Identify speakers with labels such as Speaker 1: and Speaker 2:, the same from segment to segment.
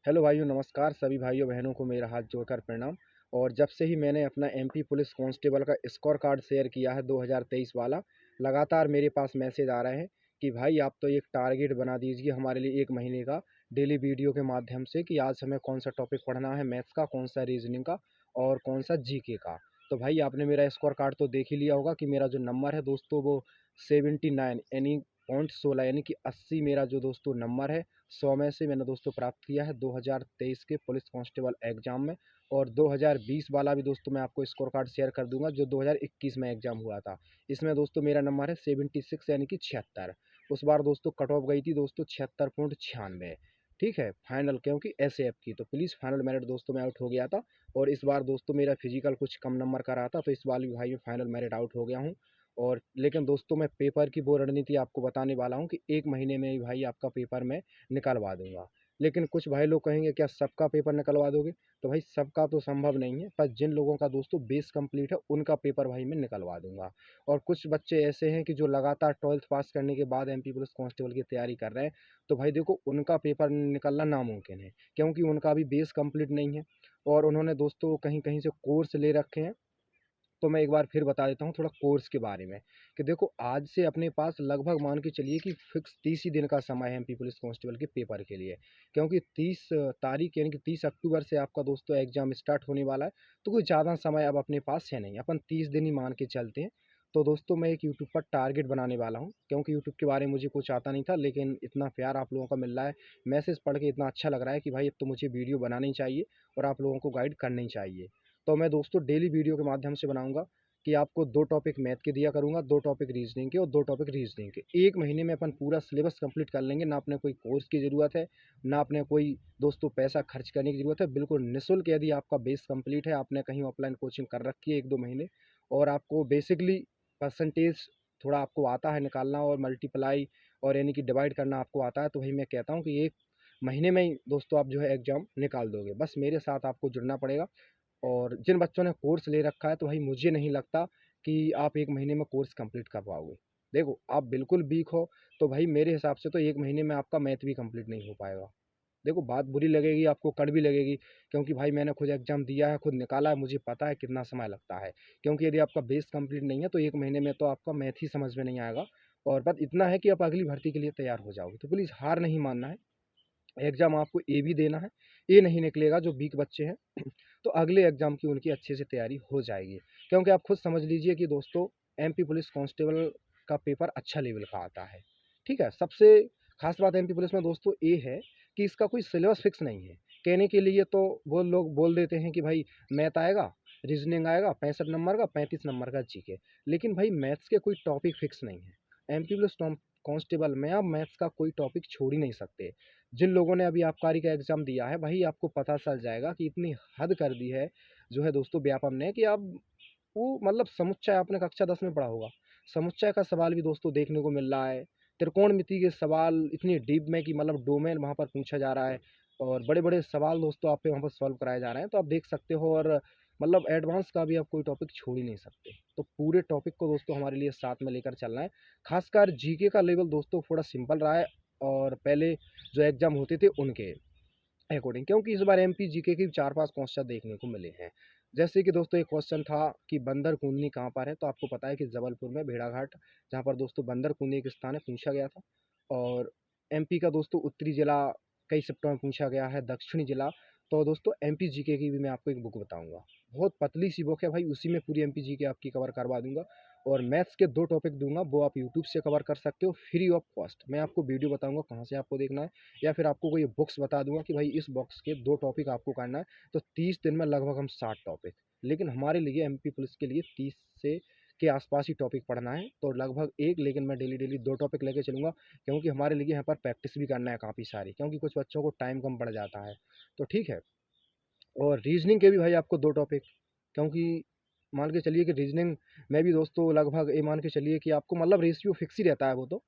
Speaker 1: Hello भाइयों, नमस्कार। सभी भाइयों बहनों को मेरा हाथ जोड़कर प्रणाम। और जब से ही मैंने अपना एमपी पुलिस कांस्टेबल का स्कोर कार्ड शेयर किया है 2023 वाला, लगातार मेरे पास मैसेज आ रहे हैं कि भाई आप तो एक टारगेट बना दीजिए हमारे लिए 1 महीने का डेली वीडियो के माध्यम से कि आज हमें कौन सा टॉपिक पढ़ना है, मैथ्स का, कौन सा रीजनिंग का और कौन सा जीके का। तो भाई आपने मेरा स्कोर कार्ड तो देख ही लिया होगा कि मेरा जो नंबर है दोस्तों वो 79 यानी पॉइंट 16 यानी कि 80 मेरा जो दोस्तों नंबर है 100 में से मैंने दोस्तों प्राप्त किया है 2023 के पुलिस कांस्टेबल एग्जाम में। और 2020 वाला भी दोस्तों मैं आपको स्कोर कार्ड शेयर कर दूंगा जो 2021 में एग्जाम हुआ था। इसमें दोस्तों मेरा नंबर है 76 यानी कि 76। उस बार दोस्तों कट ऑफ गई थी दोस्तों 76.96। ठीक है, फाइनल क्योंकि एसएएफ की तो पुलिस फाइनल मेरिट दोस्तों में आउट हो गया था। और इस बार दोस्तों मेरा फिजिकल कुछ कम नंबर का रहा था तो इस बार भी भाई मैं फाइनल मेरिट आउट हो गया हूँ। और लेकिन दोस्तों मैं पेपर की वो रणनीति आपको बताने वाला हूँ कि 1 महीने में ही भाई आपका पेपर मैं निकलवा दूंगा। लेकिन कुछ भाई लोग कहेंगे क्या सबका पेपर निकलवा दोगे? तो भाई सबका तो संभव नहीं है, पर जिन लोगों का दोस्तों बेस कंप्लीट है उनका पेपर भाई मैं निकलवा दूंगा। और कुछ बच्चे ऐसे हैं कि जो लगातार 12th पास करने के बाद एमपी पुलिस कांस्टेबल की तैयारी कर रहे हैं, तो भाई देखो उनका पेपर निकलना नामुमकिन है क्योंकि उनका अभी बेस कंप्लीट नहीं है और उन्होंने दोस्तों कहीं कहीं से कोर्स ले रखे हैं। तो मैं एक बार फिर बता देता हूँ थोड़ा कोर्स के बारे में कि देखो आज से अपने पास लगभग मान के चलिए कि फिक्स 30 ही दिन का समय है एमपी पुलिस कांस्टेबल के पेपर के लिए। क्योंकि 30 तारीख यानी कि 30 अक्टूबर से आपका दोस्तों एग्जाम स्टार्ट होने वाला है। तो कोई ज़्यादा समय अब अपने पास है नहीं, अपन 30 दिन ही मान के चलते हैं। तो दोस्तों मैं एक यूट्यूब पर टारगेट बनाने वाला हूँ क्योंकि यूट्यूब के बारे में मुझे कुछ आता नहीं था, लेकिन इतना प्यार आप लोगों का मिल रहा है, मैसेज पढ़ के इतना अच्छा लग रहा है कि भाई अब तो मुझे वीडियो बनानी चाहिए और आप लोगों को गाइड करनी चाहिए। तो मैं दोस्तों डेली वीडियो के माध्यम से बनाऊंगा कि आपको 2 टॉपिक मैथ के दिया करूँगा, 2 टॉपिक रीजनिंग के और 2 टॉपिक रीजनिंग के। 1 महीने में अपन पूरा सिलेबस कंप्लीट कर लेंगे, ना अपने कोई कोर्स की ज़रूरत है, ना अपने कोई दोस्तों पैसा खर्च करने की ज़रूरत है। बिल्कुल निःशुल्क यदि आपका बेस कंप्लीट है, आपने कहीं ऑफलाइन कोचिंग कर रखी है 1-2 महीने और आपको बेसिकली परसेंटेज थोड़ा आपको आता है निकालना और मल्टीप्लाई और यानी कि डिवाइड करना आपको आता है, तो वही मैं कहता हूँ कि 1 महीने में ही दोस्तों आप जो है एग्ज़ाम निकाल दोगे। बस मेरे साथ आपको जुड़ना पड़ेगा। और जिन बच्चों ने कोर्स ले रखा है तो भाई मुझे नहीं लगता कि आप 1 महीने में कोर्स कंप्लीट कर पाओगे। देखो आप बिल्कुल वीक हो तो भाई मेरे हिसाब से तो 1 महीने में आपका मैथ भी कंप्लीट नहीं हो पाएगा। देखो बात बुरी लगेगी, आपको कड़वी लगेगी क्योंकि भाई मैंने खुद एग्ज़ाम दिया है, खुद निकाला है, मुझे पता है कितना समय लगता है। क्योंकि यदि आपका बेस कंप्लीट नहीं है तो 1 महीने में तो आपका मैथ ही समझ में नहीं आएगा। और बस इतना है कि आप अगली भर्ती के लिए तैयार हो जाओगे। तो प्लीज़ हार नहीं मानना है। एग्ज़ाम आपको ए भी देना है। ए नहीं निकलेगा जो वीक बच्चे हैं तो अगले एग्ज़ाम की उनकी अच्छे से तैयारी हो जाएगी। क्योंकि आप खुद समझ लीजिए कि दोस्तों एमपी पुलिस कांस्टेबल का पेपर अच्छा लेवल का आता है। ठीक है? सबसे ख़ास बात एमपी पुलिस में दोस्तों ये है कि इसका कोई सिलेबस फिक्स नहीं है। कहने के लिए तो वो लोग बोल देते हैं कि भाई मैथ आएगा, रीज़निंग आएगा 65 नंबर का, 35 नंबर का जीके। लेकिन भाई मैथ्स के कोई टॉपिक फिक्स नहीं है। एमपी पुलिस कांस्टेबल में आप मैथ्स का कोई टॉपिक छोड़ ही नहीं सकते। जिन लोगों ने अभी आबकारी का एग्ज़ाम दिया है वही आपको पता चल जाएगा कि इतनी हद कर दी है जो है दोस्तों व्यापम ने कि अब वो मतलब समुच्चय आपने कक्षा 10 में पढ़ा होगा। समुच्चय का सवाल भी दोस्तों देखने को मिल रहा है। त्रिकोणमिति के सवाल इतनी डीप में कि मतलब डोमेन वहाँ पर पूछा जा रहा है और बड़े-बड़े सवाल दोस्तों आप पे वहाँ पर सॉल्व कराए जा रहे हैं। तो आप देख सकते हो और मतलब एडवांस का भी आप कोई टॉपिक छोड़ ही नहीं सकते। तो पूरे टॉपिक को दोस्तों हमारे लिए साथ में लेकर चलना है। ख़ासकर जीके का लेवल दोस्तों थोड़ा सिंपल रहा है और पहले जो एग्ज़ाम होते थे उनके अकॉर्डिंग, क्योंकि इस बार एमपी जीके के 4-5 क्वेश्चन देखने को मिले हैं। जैसे कि दोस्तों एक क्वेश्चन था कि बंदर कूंदनी कहाँ पर है? तो आपको पता है कि जबलपुर में भेड़ाघाट, जहाँ पर दोस्तों बंदर कूंदनी एक स्थान है, पूछा गया था। और एमपी का दोस्तों उत्तरी जिला कई शिफ्टों में पूछा गया है, दक्षिणी जिला। तो दोस्तों एमपी जीके की भी मैं आपको एक बुक बताऊँगा। बहुत पतली सी बुक है भाई, उसी में पूरी एमपी जीके आपकी कवर करवा दूँगा। और मैथ्स के 2 टॉपिक दूँगा, वो आप यूट्यूब से कवर कर सकते हो फ्री ऑफ कॉस्ट। मैं आपको वीडियो बताऊँगा कहाँ से आपको देखना है या फिर आपको कोई बुक्स बता दूँगा कि भाई इस बॉक्स के 2 टॉपिक आपको करना है। तो 30 दिन में लगभग हम 60 टॉपिक, लेकिन हमारे लिए एमपी पुलिस के लिए 30 से के आसपास ही टॉपिक पढ़ना है। तो लगभग एक, लेकिन मैं डेली 2 टॉपिक लेके चलूँगा क्योंकि हमारे लिए यहाँ पर प्रैक्टिस भी करना है काफ़ी सारी, क्योंकि कुछ बच्चों को टाइम कम पड़ जाता है। तो ठीक है। और रीजनिंग के भी भाई आपको 2 टॉपिक, क्योंकि मान के चलिए कि रीजनिंग में भी दोस्तों लगभग ये मान के चलिए कि आपको मतलब रेशियो फिक्स ही रहता है वो तो।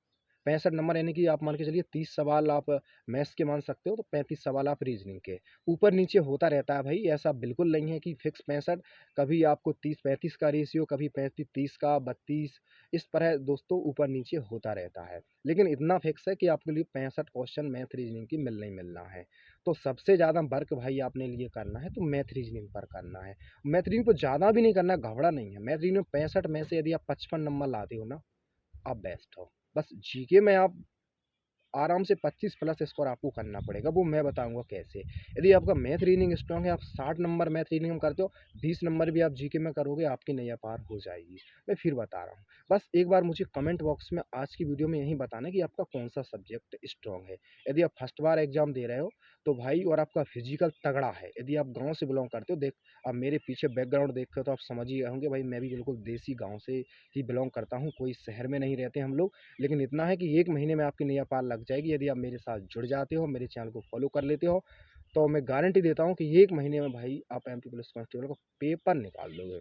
Speaker 1: 65 नंबर यानी कि आप मान के चलिए 30 सवाल आप मैथ्स के मान सकते हो, तो 35 सवाल आप रीजनिंग के। ऊपर-नीचे होता रहता है भाई, ऐसा बिल्कुल नहीं है कि फिक्स 65, कभी आपको 30-35 का रेशियो, कभी 35-30 का, 32, इस तरह दोस्तों ऊपर-नीचे होता रहता है। लेकिन इतना फिक्स है कि आपके लिए 65 क्वेश्चन मैथ रीजनिंग की मिलना ही मिलना है। तो सबसे ज़्यादा वर्क भाई आपने लिए करना है तो मैथ रीजनिंग पर करना है। मैथ रीजनिंग को ज़्यादा भी नहीं करना है, घबरा नहीं है। मैथ रीजनिंग में 65 में से यदि आप 55 नंबर लाते हो ना, आप बेस्ट हो। बस जीके में आप आराम से 25 प्लस स्कोर आपको करना पड़ेगा, वो मैं बताऊँगा कैसे। यदि आपका मैथ रीजनिंग स्ट्रॉन्ग है, आप 60 नंबर मैथ रीजनिंग में करते हो, 20 नंबर भी आप जीके में करोगे, आपकी नैया पार हो जाएगी। मैं फिर बता रहा हूँ, बस एक बार मुझे कमेंट बॉक्स में आज की वीडियो में यही बताना है कि आपका कौन-सा सब्जेक्ट स्ट्रॉन्ग है। यदि आप फर्स्ट बार एग्ज़ाम दे रहे हो, तो भाई और आपका फिज़िकल तगड़ा है, यदि आप गाँव से बिलॉन्ग करते हो, अब मेरे पीछे बैकग्राउंड देख के तो आप समझ ही गए होंगे भाई, मैं भी बिल्कुल देसी गाँव से ही बिलॉन्ग करता हूँ, कोई शहर में नहीं रहते हम लोग। लेकिन इतना है कि 1 महीने में आपकी नैया पार लग जाएगी यदि आप मेरे साथ जुड़ जाते हो, मेरे चैनल को फॉलो कर लेते हो, तो मैं गारंटी देता हूँ कि 1 महीने में भाई आप एमपी पुलिस कांस्टेबल का पेपर निकाल दोगे।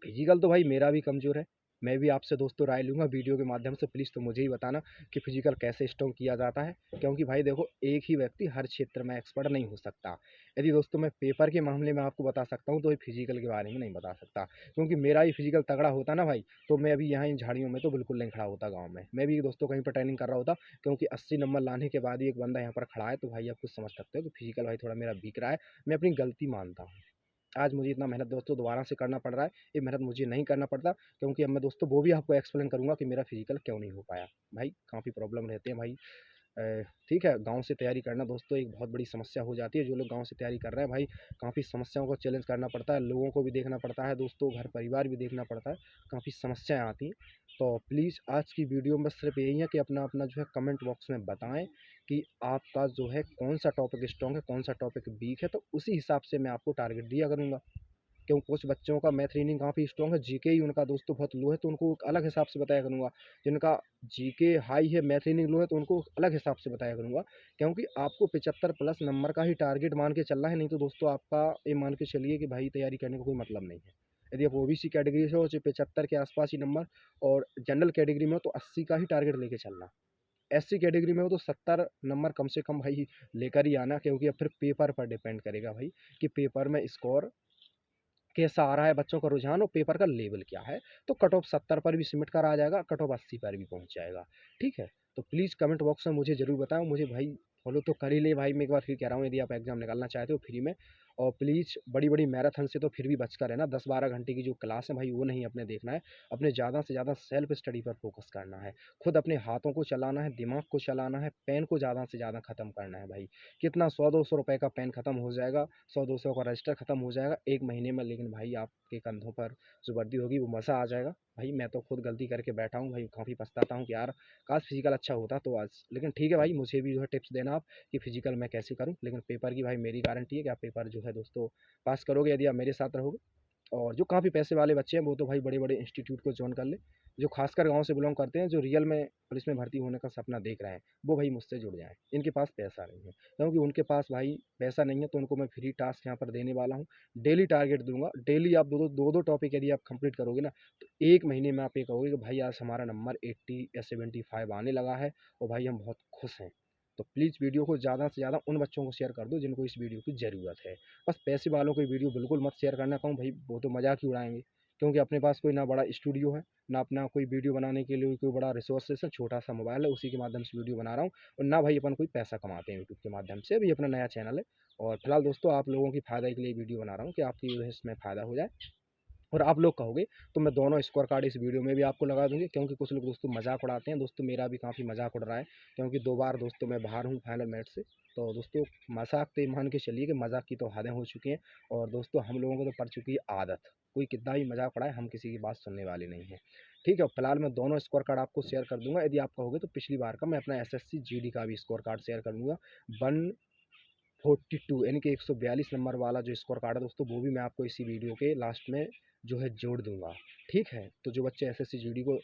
Speaker 1: फिजिकल तो भाई मेरा भी कमज़ोर है। मैं भी आपसे दोस्तों राय लूँगा वीडियो के माध्यम से, प्लीज़ तो मुझे ही बताना कि फिजिकल कैसे स्ट्रॉन्ग किया जाता है। क्योंकि भाई देखो, एक ही व्यक्ति हर क्षेत्र में एक्सपर्ट नहीं हो सकता। यदि दोस्तों मैं पेपर के मामले में आपको बता सकता हूँ, तो ये फिजिकल के बारे में नहीं बता सकता। क्योंकि मेरा ही फिजिकल तगड़ा होता ना भाई, तो मैं अभी यहाँ इन झाड़ियों में तो बिल्कुल नहीं खड़ा होता गाँव में। मैं भी दोस्तों कहीं पर ट्रेनिंग कर रहा होता, क्योंकि 80 नंबर लाने के बाद ही एक बंदा यहाँ पर खड़ा है, तो भाई आप कुछ समझ सकते हो कि फिजिकल भाई थोड़ा मेरा वीक रहा है। मैं अपनी गलती मानता हूँ। आज मुझे इतना मेहनत दोस्तों दोबारा से करना पड़ रहा है, ये मेहनत मुझे नहीं करना पड़ता, क्योंकि अब मैं दोस्तों वो भी आपको एक्सप्लेन करूँगा कि मेरा फिज़िकल क्यों नहीं हो पाया। भाई काफ़ी प्रॉब्लम रहते हैं भाई। ठीक है, गाँव से तैयारी करना दोस्तों एक बहुत बड़ी समस्या हो जाती है। जो लोग गाँव से तैयारी कर रहे हैं भाई, काफ़ी समस्याओं को चैलेंज करना पड़ता है, लोगों को भी देखना पड़ता है दोस्तों, घर परिवार भी देखना पड़ता है, काफ़ी समस्याएँ आती हैं। तो प्लीज़ आज की वीडियो में सिर्फ यही है कि अपना-अपना जो है कमेंट बॉक्स में बताएँ कि आपका जो है कौन-सा टॉपिक स्ट्रॉन्ग है, कौन-सा टॉपिक वीक है, तो उसी हिसाब से मैं आपको टारगेट दिया करूँगा। क्यों, कुछ बच्चों का मैथ रीडिंग काफ़ी स्ट्रॉन्ग है, जीके ही उनका दोस्तों बहुत लो है, तो उनको एक अलग हिसाब से बताया करूँगा। जिनका जीके हाई है, मैथ रीडिंग लो है, तो उनको अलग हिसाब से बताया करूँगा। क्योंकि आपको 75 प्लस नंबर का ही टारगेट मान के चलना है, नहीं तो दोस्तों आपका ये मान के चलिए कि भाई तैयारी करने का कोई मतलब नहीं है। यदि आप ओबीसी कैटेगरी से हो तो 75 के आसपास ही नंबर, और जनरल कैटेगरी में हो तो 80 का ही टारगेट लेके चलना। एससी कैटेगरी में हो तो 70 नंबर कम से कम भाई लेकर ही आना, क्योंकि अब फिर पेपर पर डिपेंड करेगा भाई कि पेपर में स्कोर कैसा आ रहा है बच्चों का रुझान और पेपर का लेवल क्या है। तो कट ऑफ 70 पर भी सिमट कर आ जाएगा, कट ऑफ 80 पर भी पहुंच जाएगा। ठीक है, तो प्लीज़ कमेंट बॉक्स में मुझे ज़रूर बताओ। मुझे भाई फॉलो तो कर ही ले भाई, मैं एक बार फिर कह रहा हूँ, यदि आप एग्जाम निकालना चाहते हो फ्री में। और प्लीज़ बड़ी बड़ी मैराथन से तो फिर भी बचकर रहना। 10-12 घंटे की जो क्लास है भाई, वो नहीं अपने देखना है। अपने ज़्यादा से ज़्यादा सेल्फ स्टडी पर फोकस करना है। खुद अपने हाथों को चलाना है, दिमाग को चलाना है, पेन को ज़्यादा से ज़्यादा ख़त्म करना है भाई। कितना 100-200 रुपए का पेन ख़त्म हो जाएगा, 100-200 का रजिस्टर खत्म हो जाएगा 1 महीने में, लेकिन भाई आपके कंधों पर जो वर्दी होगी वो मज़ा आ जाएगा। भाई मैं तो खुद गलती करके बैठा हूँ भाई, काफ़ी पछताता हूँ कि यार काश फिजिकल अच्छा होता तो आज। लेकिन ठीक है भाई, मुझे भी जो है टिप्स देना आप कि फिजिकल मैं कैसे करूँ। लेकिन पेपर की भाई मेरी गारंटी है कि आप पेपर जो है दोस्तों पास करोगे, यदि आप मेरे साथ रहोगे। और जो काफ़ी पैसे वाले बच्चे हैं वो तो भाई बड़े बड़े इंस्टीट्यूट को ज्वाइन कर ले। जो खासकर गांव से बिलोंग करते हैं, जो रियल में पुलिस में भर्ती होने का सपना देख रहे हैं, वो भाई मुझसे जुड़ जाएं। इनके पास पैसा नहीं है, क्योंकि उनके पास भाई पैसा नहीं है, तो उनको मैं फ्री टास्क यहाँ पर देने वाला हूँ। डेली टारगेट दूंगा, डेली आप दो दो टॉपिक यदि आप कंप्लीट करोगे ना, तो 1 महीने में आप ये कहोगे कि भाई आज हमारा नंबर 80 या 75 आने लगा है, और भाई हम बहुत खुश हैं। तो प्लीज़ वीडियो को ज़्यादा से ज़्यादा उन बच्चों को शेयर कर दो जिनको इस वीडियो की ज़रूरत है। बस पैसे वालों को वीडियो बिल्कुल मत शेयर करना, कहूँ भाई वो तो मजाक ही उड़ाएंगे। क्योंकि अपने पास कोई ना बड़ा स्टूडियो है, ना अपना कोई वीडियो बनाने के लिए कोई बड़ा रिसोर्सेस है, छोटा सा मोबाइल है, उसी के माध्यम से वीडियो बना रहा हूँ। और ना भाई अपन कोई पैसा कमाते हैं यूट्यूब के माध्यम से, अभी अपना नया चैनल है। और फिलहाल दोस्तों आप लोगों की फ़ायदा के लिए वीडियो बना रहा हूँ कि आपकी जो है इसमें फ़ायदा हो जाए। और आप लोग कहोगे तो मैं दोनों स्कोर कार्ड इस वीडियो में भी आपको लगा दूंगी, क्योंकि कुछ लोग दोस्तों मजाक उड़ाते हैं। दोस्तों मेरा भी काफ़ी मजाक उड़ रहा है, क्योंकि 2 बार दोस्तों मैं बाहर हूँ फाइनल मैच से। तो दोस्तों मजाक तो ये मान के चलिए कि मजाक की तो हदें हो चुकी हैं, और दोस्तों हम लोगों को तो पड़ चुकी है आदत। कोई कितना भी मजाक उड़ाए, हम किसी की बात सुनने वाले नहीं है। ठीक है, फिलहाल मैं दोनों स्कोर कार्ड आपको शेयर कर दूंगा। यदि आप कहोगे तो पिछली बार का मैं अपना एसएससी जीडी का भी स्कोर कार्ड शेयर कर दूंगा। 142 यानी कि 142 नंबर वाला जो स्कोर कार्ड है दोस्तों, वो भी मैं आपको इसी वीडियो के लास्ट में जो है जोड़ दूंगा। ठीक है, तो जो बच्चे एसएससी जीडी को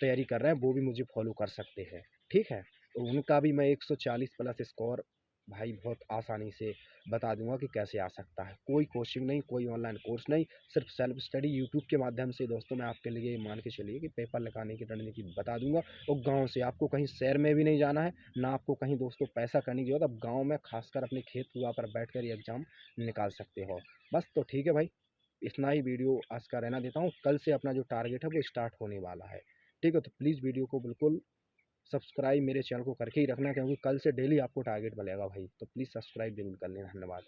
Speaker 1: तैयारी कर रहे हैं वो भी मुझे फॉलो कर सकते हैं। ठीक है, तो उनका भी मैं 140 प्लस स्कोर भाई बहुत आसानी से बता दूंगा कि कैसे आ सकता है। कोई कोचिंग नहीं, कोई ऑनलाइन कोर्स नहीं, सिर्फ सेल्फ स्टडी यूट्यूब के माध्यम से दोस्तों मैं आपके लिए मान के चलिए कि पेपर लगाने की रणनीति बता दूंगा। और गांव से आपको कहीं शहर में भी नहीं जाना है, ना आपको कहीं दोस्तों पैसा करने की जरूरत। अब गाँव में खासकर अपने खेत हुआ पर बैठ कर एग्ज़ाम निकाल सकते हो। बस तो ठीक है भाई, इतना ही वीडियो आज का रहना देता हूँ। कल से अपना जो टारगेट है वो स्टार्ट होने वाला है। ठीक है, तो प्लीज़ वीडियो को बिल्कुल सब्सक्राइब मेरे चैनल को करके ही रखना, क्योंकि कल से डेली आपको टारगेट मिलेगा भाई। तो प्लीज़ सब्सक्राइब ज़रूर कर लेना। धन्यवाद।